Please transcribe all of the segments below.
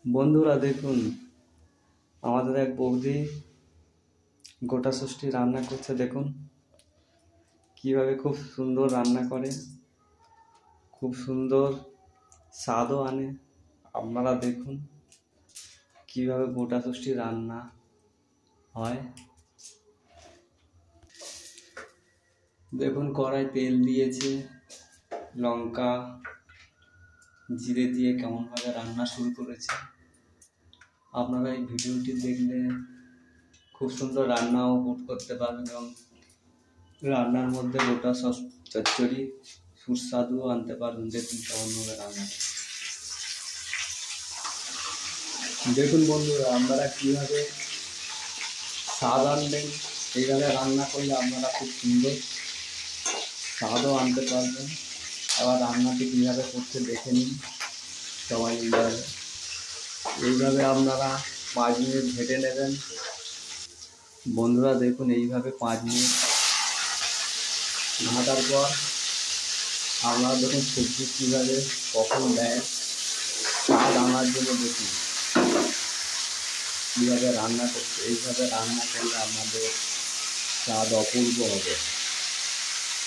বন্ধুরা দেখুন, আমাদের এক বৌদি গোটা ষষ্ঠী রান্না করছে। দেখুন কিভাবে খুব সুন্দর রান্না করে, খুব সুন্দর স্বাদও আনে। আপনারা দেখুন কিভাবে গোটা ষষ্ঠী রান্না হয়। দেখুন কড়াই তেল দিয়েছে, লঙ্কা জিরে দিয়ে কেমনভাবে রান্না শুরু করেছে। আপনারা এই ভিডিওটি দেখলে খুব সুন্দর রান্নাও করতে পারবেন এবং রান্নার মধ্যে গোটা চচ্চড়ি সুস্বাদুও আনতে পারবেন। দেখুন কেমনভাবে রান্না। দেখুন বন্ধুরা, আপনারা কীভাবে স্বাদ আনবেন, এইভাবে রান্না করলে আপনারা খুব সুন্দর স্বাদও আনতে পারবেন। আবার রান্নাটি কীভাবে করতে দেখে নিন সবাই। এইভাবে আপনারা 5 মিনিট ভেজে নেবেন। বন্ধুরা দেখুন, এইভাবে 5 মিনিট ভাজার পর আপনারা দেখুন সবজি কীভাবে কখন দেয় স্বাদ আনার জন্য। দেখুন কীভাবে রান্না করছে। এইভাবে রান্না করলে আপনাদের স্বাদ অপূর্ব হবে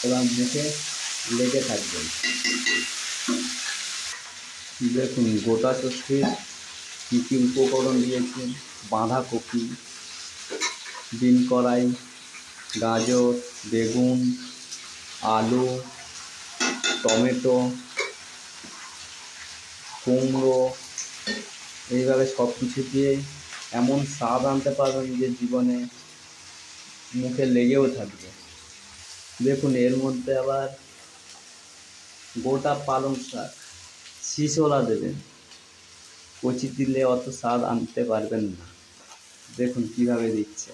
এবং মুখে লেগে থাকবেন। দেখুন গোটা ষষ্ঠীর কী কী উপকরণ দিয়েছে: বাঁধাকপি, বিন কড়াই, গাজর, বেগুন, আলু, টমেটো, কুমড়ো। এইভাবে সব কিছু দিয়ে এমন স্বাদ আনতে পারবেন যে জীবনে মুখে লেগেও থাকবে। দেখুন এর মধ্যে আবার গোটা পালং শাক শিশোলা দেবেন, কচি দিলে অত স্বাদ আনতে পারবেন না। দেখুন কীভাবে দিচ্ছে।